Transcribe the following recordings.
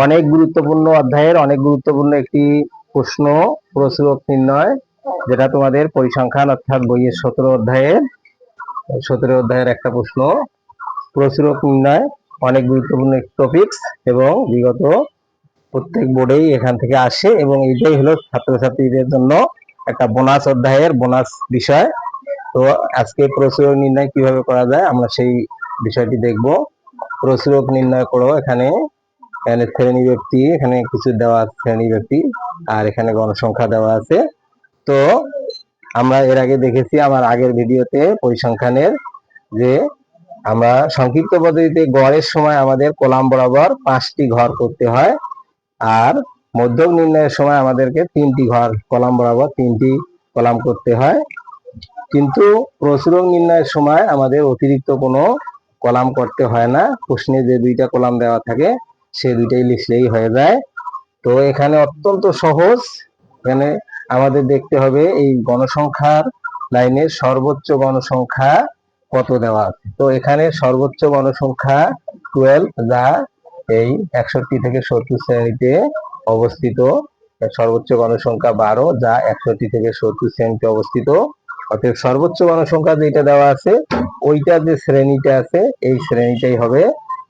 অনেক গুরুত্বপূর্ণ অধ্যায়ের অনেক গুরুত্বপূর্ণ একটি প্রশ্ন, প্রচুরক নির্ণয়, যেটা তোমাদের পরিসংখ্যান অর্থাৎ বইয়ের 17 অধ্যায়ের একটা প্রশ্ন। প্রচুরক নির্ণয় অনেক গুরুত্বপূর্ণ একটি টপিকস এবং বিগত প্রত্যেক বোর্ডেই এখান থেকে আসে, এবং এইটাই হলো ছাত্রছাত্রীদের জন্য একটা বোনাস অধ্যায়ের বোনাস বিষয়। তো আজকে প্রচুরক নির্ণয় কিভাবে করা যায় আমরা সেই বিষয়টি দেখব। প্রচুরক নির্ণয় করো, এখানে শ্রেণী ব্যক্তি, এখানে কিছু দেওয়া আছে শ্রেণী ব্যক্তি, আর এখানে গণসংখ্যা দেওয়া আছে। তো আমরা এর আগে দেখেছি আমার আগের ভিডিওতে পরিসংখ্যানের, যে আমরা সংক্ষিপ্ত পদ্ধতিতে গড়ের সময় আমাদের কলাম বরাবর 5টি ঘর করতে হয়, আর মধ্যক নির্ণয়ের সময় আমাদেরকে 3টি ঘর কলাম বরাবর 3টি কলাম করতে হয়। কিন্তু প্রচুরক নির্ণয়ের সময় আমাদের অতিরিক্ত কোনো কলাম করতে হয় না, প্রশ্নে যে 2টা কলাম দেওয়া থাকে সে 2টাই লিখলেই হয়ে যায়। তো এখানে অত্যন্ত সহজ, এখানে আমাদের দেখতে হবে এই গণসংখ্যার লাইনের সর্বোচ্চ গণসংখ্যা কত দেওয়া আছে। তো এখানে সর্বোচ্চ গণসংখ্যা 12, যা এই 61 থেকে 70 শ্রেণীতে অবস্থিত। সর্বোচ্চ গণসংখ্যা 12, যা 61 থেকে 70 শ্রেণীতে অবস্থিত। অর্থাৎ সর্বোচ্চ গণসংখ্যা যেটা দেওয়া আছে ওইটা যে শ্রেণীটা আছে এই শ্রেণীটাই হবে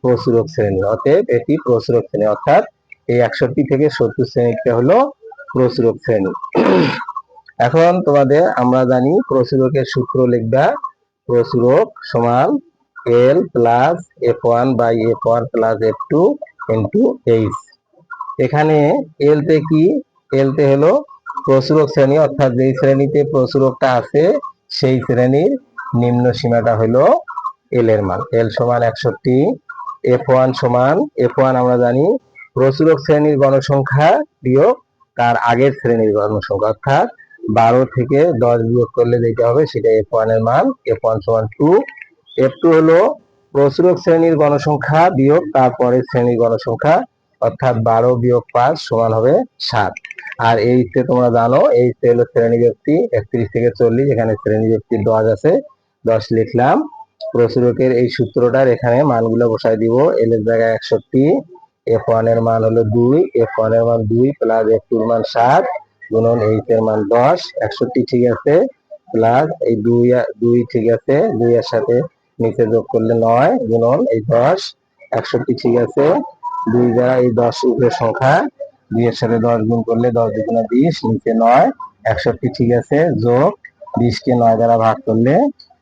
প্রচুরক শ্রেণী। অতএব এটি প্রচুরক শ্রেণী, অর্থাৎ এই 61 থেকে 70 শ্রেণীটা হলো প্রচুরক শ্রেণী। এখন তোমাদের আমরা জানি প্রচুরকের সূত্র লিখবা। প্রচুরক সমান L plus F1 by F1 plus F2 into H। এখানে L তে কি? L তে হলো প্রচুরক শ্রেণী, অর্থাৎ যেই শ্রেণীতে প্রচুরকটা আছে সেই শ্রেণীর নিম্ন সীমাটা হলো L এর মান। L সমান 61, F1 সমান, F1 আমরা জানি প্রচুরক শ্রেণীর গণসংখ্যা বিয়োগ তার আগের শ্রেণীর গণসংখ্যা, অর্থাৎ 12 থেকে 10 বিয়োগ করলে যেটা হবে সেটা F1 এর মান। F1 সমান 2। F2 হলো প্রচুরক শ্রেণীর গণসংখ্যা বিয়োগ তারপরের শ্রেণীর গণসংখ্যা, অর্থাৎ 12 বিয়োগ 5 সমান হবে 7। আর এইতে তোমরা জানো এই হলো শ্রেণী ব্যক্তি 31 থেকে 40, এখানে শ্রেণী ব্যক্তির 10 আছে, 10 লিখলাম। প্রচুরকের এই সূত্রটার এখানে মানগুলো বসাই দিব। L এর জায়গায় 61, F1 এর মান হলো 2, F1 এর মান 2 প্লাস F2 এর মান 7 গুণন H এর মান 10। 61 ঠিক আছে, প্লাস এই 2 ঠিক আছে, 2 এর সাথে নিচে যোগ করলে 9 গুণন এই 10। 61 ঠিক আছে, 2 দ্বারা এই 10 উপরের সংখ্যা, 2 এর সাথে 10 গুণ করলে 10 দুগুণে 20, নিচে 9। 61 ঠিক আছে, যোগ 20 কে 9 দ্বারা ভাগ করলে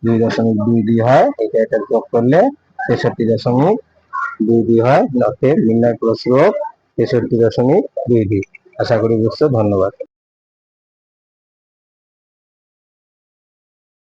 2.22 হয়, এটা যোগ করলে 63.22 হয়। অতএব নির্ণয় প্রচুরক 63.22। আশা করি বুঝছো। ধন্যবাদ।